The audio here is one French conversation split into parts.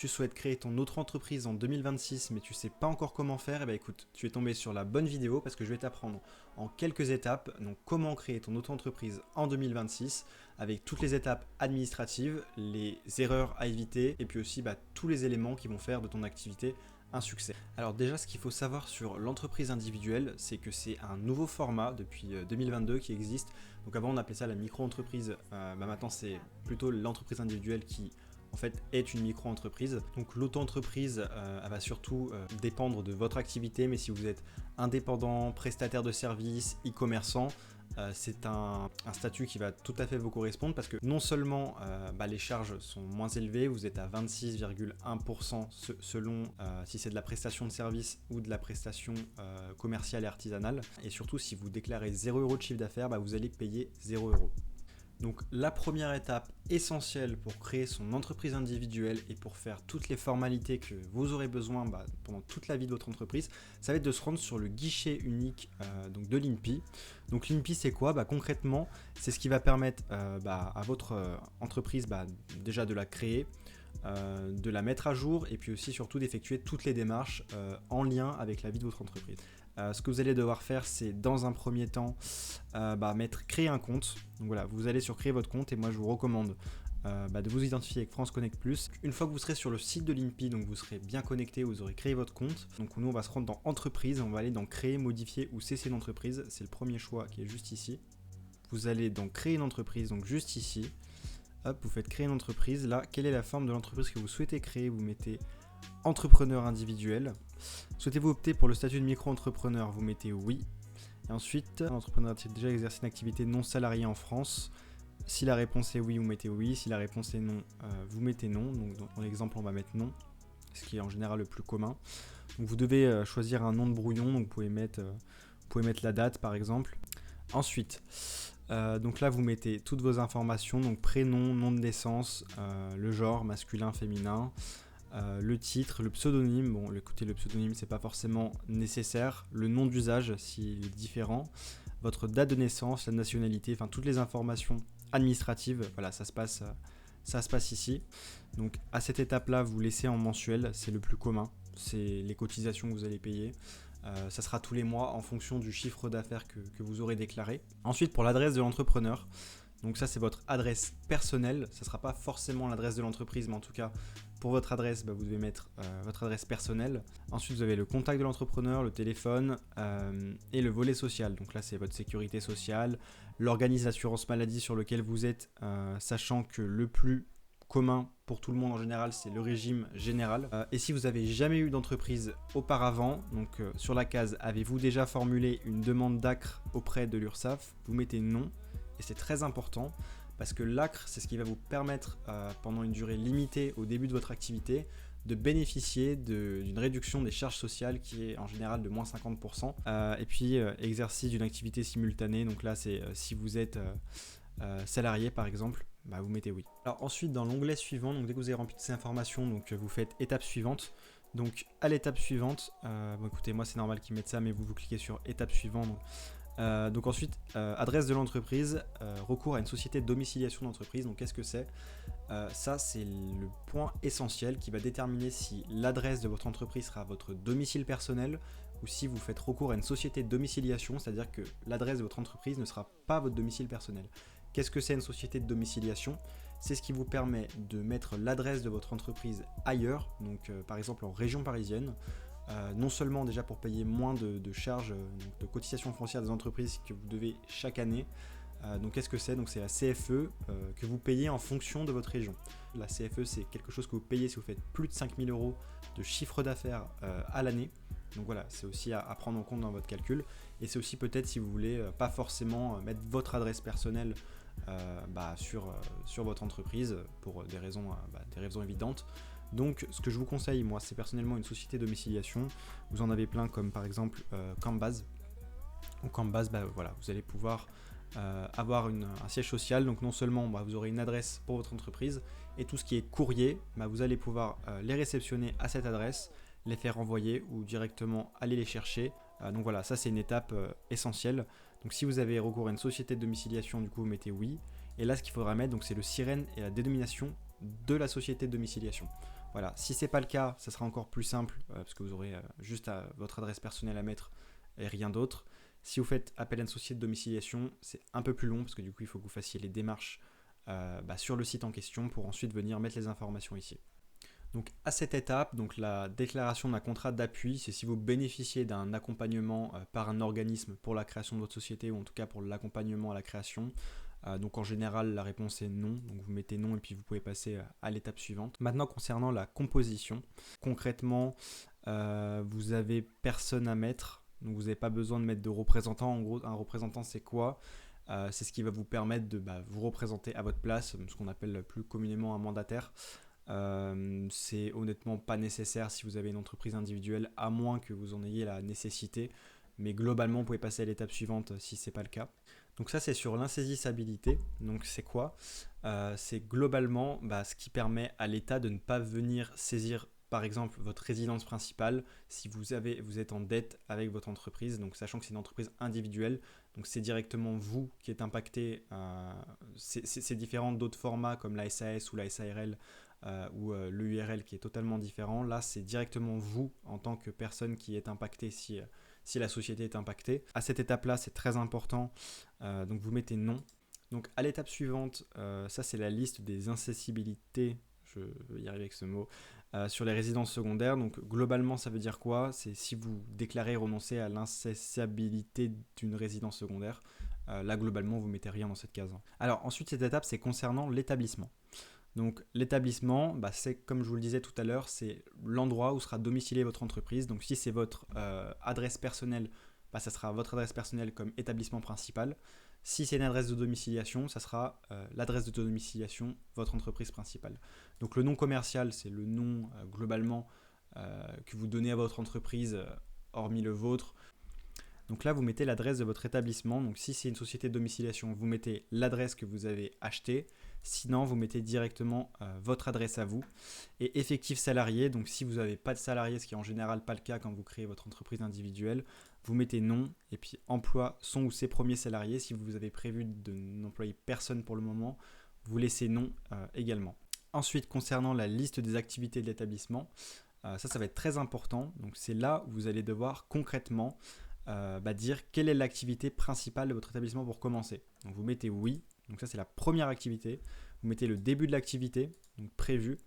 tu souhaites créer ton autre entreprise en 2026 mais tu sais pas encore comment faire, eh bien écoute, tu es tombé sur la bonne vidéo parce que je vais t'apprendre en quelques étapes donc comment créer ton autre entreprise en 2026 avec toutes les étapes administratives, les erreurs à éviter et puis aussi tous les éléments qui vont faire de ton activité un succès. Alors déjà, ce qu'il faut savoir sur l'entreprise individuelle, c'est que c'est un nouveau format depuis 2022 qui existe. Donc avant on appelait ça la micro-entreprise, maintenant c'est plutôt l'entreprise individuelle qui en fait est une micro-entreprise. Donc l'auto-entreprise, elle va surtout dépendre de votre activité, mais si vous êtes indépendant, prestataire de services, e-commerçant, c'est un statut qui va tout à fait vous correspondre parce que non seulement les charges sont moins élevées, vous êtes à 26,1% selon si c'est de la prestation de service ou de la prestation commerciale et artisanale, et surtout si vous déclarez 0 € de chiffre d'affaires, vous allez payer 0 €. Donc la première étape essentielle pour créer son entreprise individuelle et pour faire toutes les formalités que vous aurez besoin pendant toute la vie de votre entreprise, ça va être de se rendre sur le guichet unique donc de l'INPI. Donc l'INPI c'est quoi ? Concrètement, c'est ce qui va permettre à votre entreprise déjà de la créer, de la mettre à jour et puis aussi surtout d'effectuer toutes les démarches en lien avec la vie de votre entreprise. Ce que vous allez devoir faire, c'est dans un premier temps créer un compte. Donc voilà, vous allez sur créer votre compte et moi je vous recommande de vous identifier avec France Connect Plus. Une fois que vous serez sur le site de l'INPI, donc vous serez bien connecté, vous aurez créé votre compte. Donc nous on va se rendre dans entreprise, on va aller dans créer, modifier ou cesser une entreprise. C'est le premier choix qui est juste ici. Vous allez donc créer une entreprise, donc juste ici. Hop, vous faites créer une entreprise. Là, quelle est la forme de l'entreprise que vous souhaitez créer ? Vous mettez entrepreneur individuel. Souhaitez-vous opter pour le statut de micro-entrepreneur ? Vous mettez oui. Et ensuite, l'entrepreneur a-t-il déjà exercé une activité non salariée en France ? Si la réponse est oui, vous mettez oui. Si la réponse est non, vous mettez non. Donc dans l'exemple, on va mettre non, ce qui est en général le plus commun. Donc vous devez choisir un nom de brouillon. Donc vous pouvez mettre la date par exemple. Ensuite, donc là vous mettez toutes vos informations, donc prénom, nom de naissance, le genre, masculin, féminin, le titre, le pseudonyme. Bon, écoutez, le pseudonyme c'est pas forcément nécessaire, le nom d'usage s'il est différent, votre date de naissance, la nationalité, enfin toutes les informations administratives, voilà, ça se passe ici. Donc à cette étape là vous laissez en mensuel, c'est le plus commun, c'est les cotisations que vous allez payer. Ça sera tous les mois en fonction du chiffre d'affaires que vous aurez déclaré. Ensuite, pour l'adresse de l'entrepreneur, donc ça c'est votre adresse personnelle, ça ne sera pas forcément l'adresse de l'entreprise, mais en tout cas pour votre adresse, vous devez mettre votre adresse personnelle. Ensuite, vous avez le contact de l'entrepreneur, le téléphone et le volet social. Donc là, c'est votre sécurité sociale, l'organisme d'assurance maladie sur lequel vous êtes, sachant que le plus commun pour tout le monde en général, c'est le régime général. Et si vous avez jamais eu d'entreprise auparavant, donc sur la case avez-vous déjà formulé une demande d'ACRE auprès de l'URSSAF, vous mettez non, et c'est très important parce que l'ACRE, c'est ce qui va vous permettre pendant une durée limitée au début de votre activité de bénéficier d'une réduction des charges sociales qui est en général de moins 50%. Et puis exercice d'une activité simultanée, donc là c'est si vous êtes salarié par exemple, vous mettez oui. Alors ensuite dans l'onglet suivant, donc dès que vous avez rempli toutes ces informations, donc vous faites étape suivante. Donc à l'étape suivante, écoutez, moi c'est normal qu'ils mettent ça, mais vous cliquez sur étape suivante. Donc ensuite, adresse de l'entreprise, recours à une société de domiciliation d'entreprise. Donc qu'est-ce que c'est ? Ça c'est le point essentiel qui va déterminer si l'adresse de votre entreprise sera votre domicile personnel ou si vous faites recours à une société de domiciliation, c'est-à-dire que l'adresse de votre entreprise ne sera pas votre domicile personnel. Qu'est-ce que c'est une société de domiciliation ? C'est ce qui vous permet de mettre l'adresse de votre entreprise ailleurs, donc par exemple en région parisienne, non seulement déjà pour payer moins de charges de cotisations foncières des entreprises que vous devez chaque année. Donc qu'est-ce que c'est ? Donc c'est la CFE que vous payez en fonction de votre région. La CFE c'est quelque chose que vous payez si vous faites plus de 5 000 € de chiffre d'affaires à l'année. Donc voilà, c'est aussi à prendre en compte dans votre calcul. Et c'est aussi peut-être si vous voulez pas forcément mettre votre adresse personnelle sur votre entreprise pour des raisons évidentes. Donc ce que je vous conseille, moi, c'est personnellement une société de domiciliation. Vous en avez plein comme par exemple Cambase. Donc Cambase, vous allez pouvoir avoir un siège social. Donc non seulement vous aurez une adresse pour votre entreprise et tout ce qui est courrier, vous allez pouvoir les réceptionner à cette adresse, les faire envoyer ou directement aller les chercher. Donc voilà, ça c'est une étape essentielle. Donc si vous avez recours à une société de domiciliation, du coup vous mettez oui. Et là ce qu'il faudra mettre, donc, c'est le SIREN et la dénomination de la société de domiciliation. Voilà, si c'est pas le cas, ça sera encore plus simple parce que vous aurez juste votre adresse personnelle à mettre et rien d'autre. Si vous faites appel à une société de domiciliation, c'est un peu plus long parce que du coup, il faut que vous fassiez les démarches sur le site en question pour ensuite venir mettre les informations ici. Donc à cette étape, donc la déclaration d'un contrat d'appui, c'est si vous bénéficiez d'un accompagnement par un organisme pour la création de votre société ou en tout cas pour l'accompagnement à la création. Donc en général, la réponse est non. Donc vous mettez non et puis vous pouvez passer à l'étape suivante. Maintenant concernant la composition, concrètement, vous avez personne à mettre. Donc vous n'avez pas besoin de mettre de représentant. En gros, un représentant c'est quoi ? C'est ce qui va vous permettre de vous représenter à votre place, ce qu'on appelle plus communément un mandataire. C'est honnêtement pas nécessaire si vous avez une entreprise individuelle, à moins que vous en ayez la nécessité. Mais globalement, vous pouvez passer à l'étape suivante si ce n'est pas le cas. Donc ça, c'est sur l'insaisissabilité. Donc c'est quoi ? C'est globalement ce qui permet à l'État de ne pas venir saisir, par exemple, votre résidence principale si vous êtes en dette avec votre entreprise. Donc sachant que c'est une entreprise individuelle, donc c'est directement vous qui êtes impacté. C'est différent d'autres formats comme la SAS ou la SARL ou l'URL qui est totalement différent. Là, c'est directement vous en tant que personne qui est impacté si la société est impactée. À cette étape-là, c'est très important. Donc vous mettez non. Donc à l'étape suivante, ça c'est la liste des incessibilités, je vais y arriver avec ce mot, sur les résidences secondaires. Donc globalement, ça veut dire quoi ? C'est si vous déclarez renoncer à l'incessibilité d'une résidence secondaire. Là, globalement, vous mettez rien dans cette case. Alors ensuite, cette étape, c'est concernant l'établissement. Donc l'établissement, c'est comme je vous le disais tout à l'heure, c'est l'endroit où sera domiciliée votre entreprise. Donc si c'est votre adresse personnelle, ça sera votre adresse personnelle comme établissement principal. Si c'est une adresse de domiciliation, ça sera l'adresse de domiciliation, votre entreprise principale. Donc le nom commercial, c'est le nom globalement que vous donnez à votre entreprise, hormis le vôtre. Donc là, vous mettez l'adresse de votre établissement. Donc si c'est une société de domiciliation, vous mettez l'adresse que vous avez achetée. Sinon, vous mettez directement votre adresse à vous. Et effectif salarié, donc si vous n'avez pas de salarié, ce qui est en général pas le cas quand vous créez votre entreprise individuelle, vous mettez non. Et puis emploi son ou ses premiers salariés. Si vous avez prévu de n'employer personne pour le moment, vous laissez non également. Ensuite, concernant la liste des activités de l'établissement, ça va être très important. Donc c'est là où vous allez devoir concrètement dire quelle est l'activité principale de votre établissement pour commencer. Donc vous mettez oui, donc ça c'est la première activité. Vous mettez le début de l'activité, donc prévu.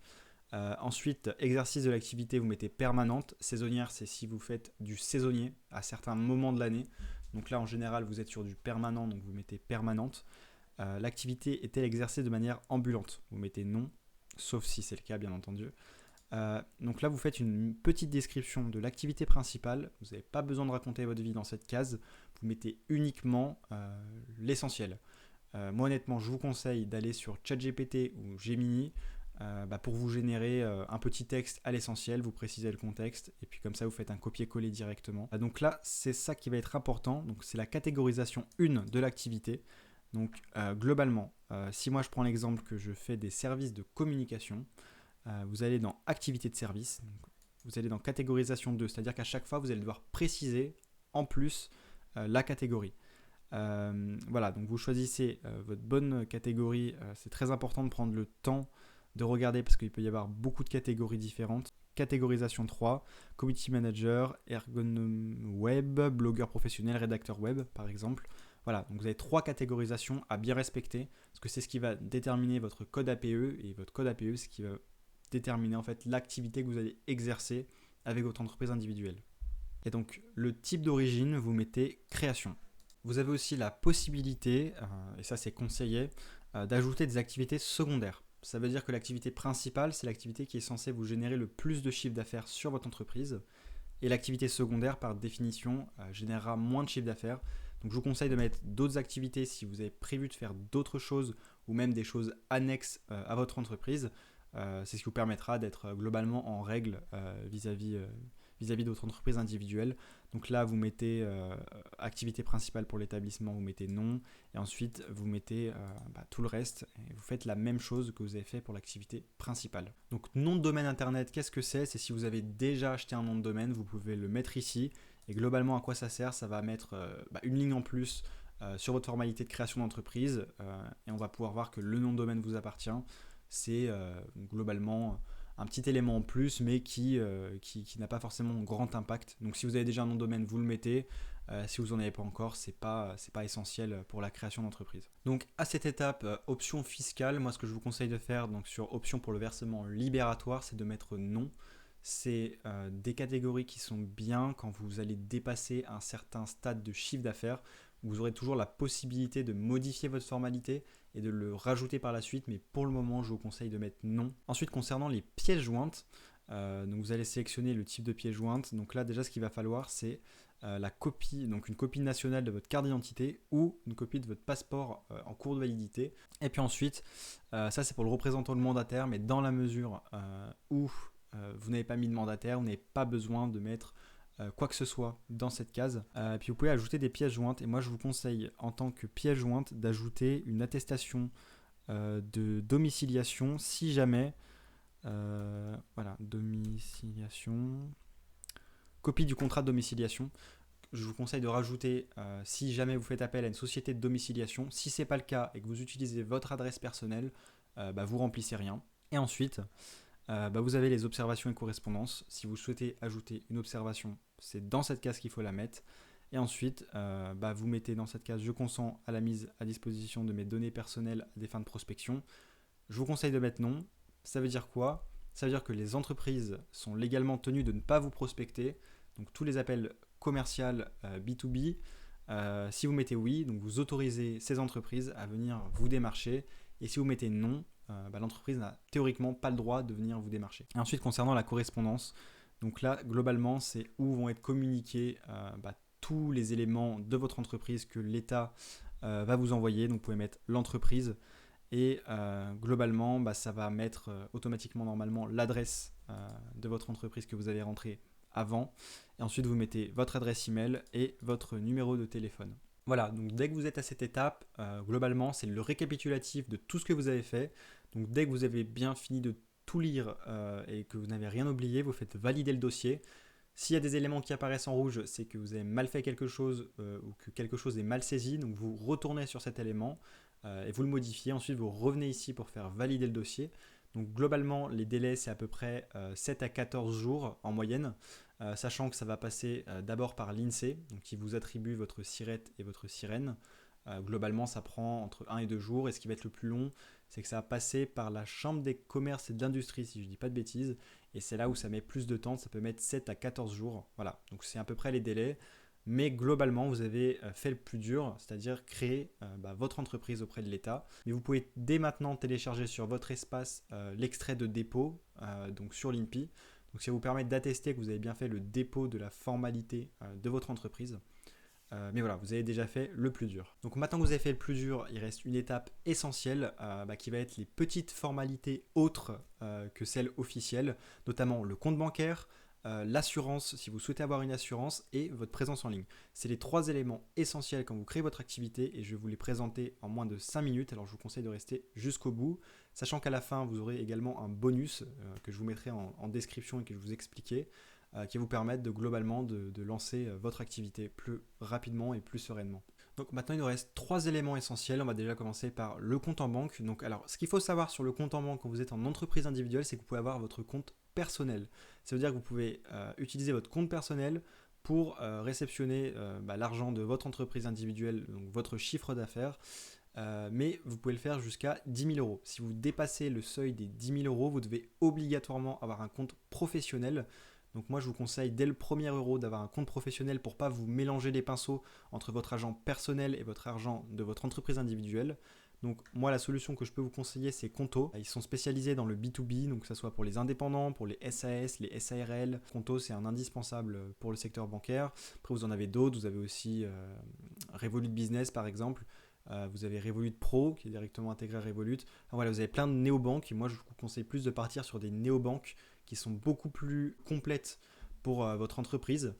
Ensuite, exercice de l'activité, vous mettez permanente. Saisonnière, c'est si vous faites du saisonnier à certains moments de l'année. Donc là en général vous êtes sur du permanent, donc vous mettez permanente. L'activité est-elle exercée de manière ambulante ? Vous mettez non, sauf si c'est le cas bien entendu. Donc là vous faites une petite description de l'activité principale. Vous n'avez pas besoin de raconter votre vie dans cette case. Vous mettez uniquement l'essentiel. Moi honnêtement je vous conseille d'aller sur ChatGPT ou Gemini pour vous générer un petit texte à l'essentiel. Vous précisez le contexte et puis comme ça vous faites un copier-coller directement. Donc là c'est ça qui va être important. Donc c'est la catégorisation 1 de l'activité. Donc globalement, si moi je prends l'exemple que je fais des services de communication, vous allez dans activité de service, donc vous allez dans catégorisation 2, c'est-à-dire qu'à chaque fois vous allez devoir préciser en plus la catégorie. Voilà, donc vous choisissez votre bonne catégorie, c'est très important de prendre le temps de regarder parce qu'il peut y avoir beaucoup de catégories différentes. Catégorisation 3, community manager, ergonome web, blogueur professionnel, rédacteur web par exemple. Voilà, donc vous avez 3 catégorisations à bien respecter parce que c'est ce qui va déterminer votre code APE et votre code APE c'est ce qui va déterminer en fait l'activité que vous allez exercer avec votre entreprise individuelle. Et donc le type d'origine, vous mettez création. Vous avez aussi la possibilité, et ça c'est conseillé, d'ajouter des activités secondaires. Ça veut dire que l'activité principale, c'est l'activité qui est censée vous générer le plus de chiffre d'affaires sur votre entreprise. Et l'activité secondaire, par définition, générera moins de chiffre d'affaires. Donc je vous conseille de mettre d'autres activités si vous avez prévu de faire d'autres choses ou même des choses annexes à votre entreprise. C'est ce qui vous permettra d'être globalement en règle vis-à-vis de votre entreprise individuelle. Donc là, vous mettez activité principale pour l'établissement, vous mettez non. Et ensuite, vous mettez tout le reste. Et vous faites la même chose que vous avez fait pour l'activité principale. Donc nom de domaine internet, qu'est-ce que c'est ? C'est si vous avez déjà acheté un nom de domaine, vous pouvez le mettre ici. Et globalement, à quoi ça sert ? Ça va mettre une ligne en plus sur votre formalité de création d'entreprise. Et on va pouvoir voir que le nom de domaine vous appartient. C'est globalement un petit élément en plus, mais qui n'a pas forcément grand impact. Donc si vous avez déjà un nom de domaine, vous le mettez. Si vous n'en avez pas encore, c'est pas essentiel pour la création d'entreprise. Donc à cette étape, option fiscale, moi ce que je vous conseille de faire, donc sur option pour le versement libératoire, c'est de mettre non. C'est des catégories qui sont bien quand vous allez dépasser un certain stade de chiffre d'affaires. Vous aurez toujours la possibilité de modifier votre formalité et de le rajouter par la suite, mais pour le moment, je vous conseille de mettre non. Ensuite, concernant les pièces jointes, donc vous allez sélectionner le type de pièce jointe. Donc là, déjà, ce qu'il va falloir, c'est la copie, donc une copie nationale de votre carte d'identité ou une copie de votre passeport en cours de validité. Et puis ensuite, ça c'est pour le représentant de mandataire, mais dans la mesure où vous n'avez pas mis de mandataire, vous n'avez pas besoin de mettre quoi que ce soit dans cette case. Puis vous pouvez ajouter des pièces jointes, et moi je vous conseille en tant que pièce jointe d'ajouter une attestation de domiciliation si jamais, voilà, domiciliation, copie du contrat de domiciliation. Je vous conseille de rajouter si jamais vous faites appel à une société de domiciliation. Si ce n'est pas le cas et que vous utilisez votre adresse personnelle, vous remplissez rien. Et ensuite, vous avez les observations et correspondances. Si vous souhaitez ajouter une observation, c'est dans cette case qu'il faut la mettre. Et ensuite, vous mettez dans cette case « Je consens à la mise à disposition de mes données personnelles à des fins de prospection ». Je vous conseille de mettre non. Ça veut dire quoi ? Ça veut dire que les entreprises sont légalement tenues de ne pas vous prospecter. Donc tous les appels commerciaux B2B, si vous mettez oui, donc vous autorisez ces entreprises à venir vous démarcher. Et si vous mettez non, l'entreprise n'a théoriquement pas le droit de venir vous démarcher. Et ensuite, concernant la correspondance, donc là, globalement, c'est où vont être communiqués tous les éléments de votre entreprise que l'État va vous envoyer. Donc vous pouvez mettre l'entreprise et globalement, ça va mettre automatiquement normalement l'adresse de votre entreprise que vous avez rentrée avant. Et ensuite, vous mettez votre adresse email et votre numéro de téléphone. Voilà, donc dès que vous êtes à cette étape, globalement, c'est le récapitulatif de tout ce que vous avez fait. Donc dès que vous avez bien fini de tout lire et que vous n'avez rien oublié, vous faites valider le dossier. S'il y a des éléments qui apparaissent en rouge, c'est que vous avez mal fait quelque chose ou que quelque chose est mal saisi. Donc vous retournez sur cet élément et vous le modifiez. Ensuite, vous revenez ici pour faire valider le dossier. Donc globalement, les délais, c'est à peu près 7 à 14 jours en moyenne. Sachant que ça va passer d'abord par l'INSEE, donc qui vous attribue votre SIRET et votre SIREN. Globalement, ça prend entre 1 et 2 jours. Et ce qui va être le plus long, c'est que ça va passer par la Chambre des commerces et de l'industrie, si je ne dis pas de bêtises. Et c'est là où ça met plus de temps, ça peut mettre 7 à 14 jours. Voilà, donc c'est à peu près les délais. Mais globalement, vous avez fait le plus dur, c'est-à-dire créer votre entreprise auprès de l'État. Mais vous pouvez dès maintenant télécharger sur votre espace l'extrait de dépôt, donc sur l'INPI. Donc ça vous permet d'attester que vous avez bien fait le dépôt de la formalité de votre entreprise. Mais voilà, vous avez déjà fait le plus dur. Donc maintenant que vous avez fait le plus dur, il reste une étape essentielle qui va être les petites formalités autres que celles officielles, notamment le compte bancaire, l'assurance, si vous souhaitez avoir une assurance, et votre présence en ligne. C'est les 3 éléments essentiels quand vous créez votre activité et je vais vous les présenter en moins de 5 minutes. Alors je vous conseille de rester jusqu'au bout, sachant qu'à la fin, vous aurez également un bonus que je vous mettrai en description et que je vais vous expliquer, qui va vous permettre de globalement de lancer votre activité plus rapidement et plus sereinement. Donc maintenant, il nous reste 3 éléments essentiels. On va déjà commencer par le compte en banque. Donc, alors, ce qu'il faut savoir sur le compte en banque quand vous êtes en entreprise individuelle, c'est que vous pouvez avoir votre compte personnel. Ça veut dire que vous pouvez utiliser votre compte personnel pour réceptionner l'argent de votre entreprise individuelle, donc votre chiffre d'affaires. Mais vous pouvez le faire jusqu'à 10 000 euros. Si vous dépassez le seuil des 10 000 euros, vous devez obligatoirement avoir un compte professionnel. Donc moi je vous conseille dès le premier euro d'avoir un compte professionnel pour ne pas vous mélanger les pinceaux entre votre argent personnel et votre argent de votre entreprise individuelle. Donc moi la solution que je peux vous conseiller c'est Conto. Ils sont spécialisés dans le B2B, donc que ce soit pour les indépendants, pour les SAS, les SARL. Conto c'est un indispensable pour le secteur bancaire. Après vous en avez d'autres, vous avez aussi Revolut Business par exemple. Vous avez Revolut Pro qui est directement intégré à Revolut. Alors voilà, vous avez plein de néobanques et moi je vous conseille plus de partir sur des néobanques qui sont beaucoup plus complètes pour votre entreprise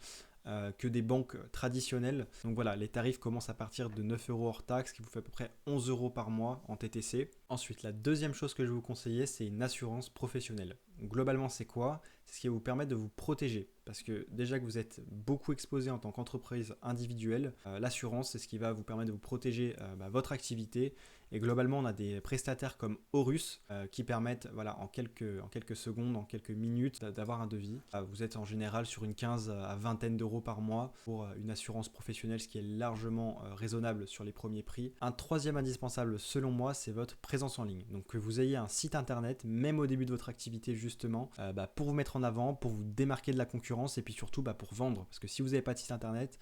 que des banques traditionnelles. Donc voilà, les tarifs commencent à partir de 9 euros hors taxe, qui vous fait à peu près 11 euros par mois en TTC. Ensuite, la deuxième chose que je vais vous conseiller, c'est une assurance professionnelle. Donc, globalement, c'est quoi ? c'est ce qui va vous permettre de vous protéger. Parce que déjà que vous êtes beaucoup exposé en tant qu'entreprise individuelle, l'assurance, c'est ce qui va vous permettre de vous protéger votre activité. Et globalement, on a des prestataires comme Horus qui permettent en quelques secondes, en quelques minutes, d'avoir un devis. Vous êtes en général sur une 15 à vingtaine d'euros par mois pour une assurance professionnelle, ce qui est largement raisonnable sur les premiers prix. Un troisième indispensable selon moi, c'est votre présence en ligne. Donc que vous ayez un site internet, même au début de votre activité justement, pour vous mettre en avant, pour vous démarquer de la concurrence et puis surtout pour vendre. Parce que si vous n'avez pas de site internet,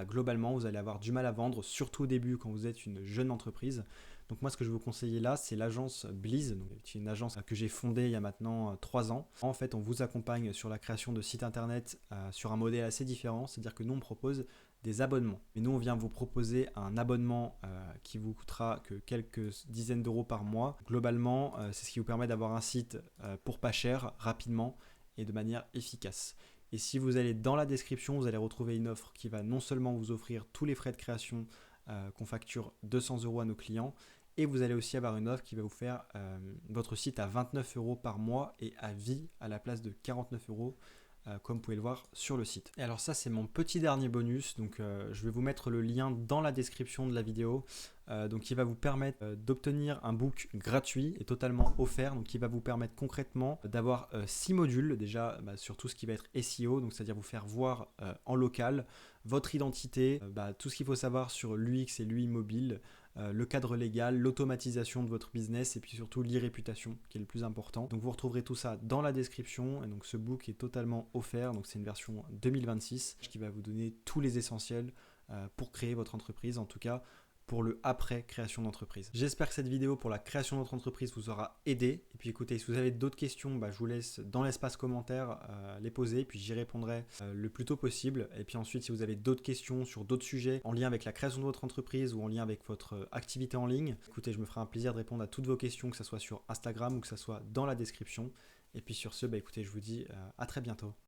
globalement, vous allez avoir du mal à vendre, surtout au début quand vous êtes une jeune entreprise. Donc moi, ce que je vais vous conseiller là, c'est l'agence Bliz, qui est une agence que j'ai fondée il y a maintenant 3 ans. En fait, on vous accompagne sur la création de sites internet sur un modèle assez différent, c'est-à-dire que nous, on propose des abonnements. Et nous, on vient vous proposer un abonnement qui vous coûtera que quelques dizaines d'euros par mois. Globalement, c'est ce qui vous permet d'avoir un site pour pas cher, rapidement et de manière efficace. Et si vous allez dans la description, vous allez retrouver une offre qui va non seulement vous offrir tous les frais de création qu'on facture 200 euros à nos clients, et vous allez aussi avoir une offre qui va vous faire votre site à 29 euros par mois et à vie à la place de 49 euros comme vous pouvez le voir sur le site. Et alors ça, c'est mon petit dernier bonus, donc je vais vous mettre le lien dans la description de la vidéo, donc qui va vous permettre d'obtenir un book gratuit et totalement offert, donc qui va vous permettre concrètement d'avoir 6 modules déjà sur tout ce qui va être SEO, donc c'est-à-dire vous faire voir en local votre identité, tout ce qu'il faut savoir sur l'UX et l'UI mobile, le cadre légal, l'automatisation de votre business et puis surtout l'e-réputation qui est le plus important. Donc vous retrouverez tout ça dans la description et donc ce book est totalement offert, donc c'est une version 2026 qui va vous donner tous les essentiels pour créer votre entreprise, en tout cas pour le après création d'entreprise. J'espère que cette vidéo pour la création de votre entreprise vous aura aidé. Et puis écoutez, si vous avez d'autres questions, je vous laisse dans l'espace commentaire les poser, puis j'y répondrai le plus tôt possible. Et puis ensuite, si vous avez d'autres questions sur d'autres sujets en lien avec la création de votre entreprise ou en lien avec votre activité en ligne, écoutez, je me ferai un plaisir de répondre à toutes vos questions, que ce soit sur Instagram ou que ce soit dans la description. Et puis sur ce, écoutez, je vous dis à très bientôt.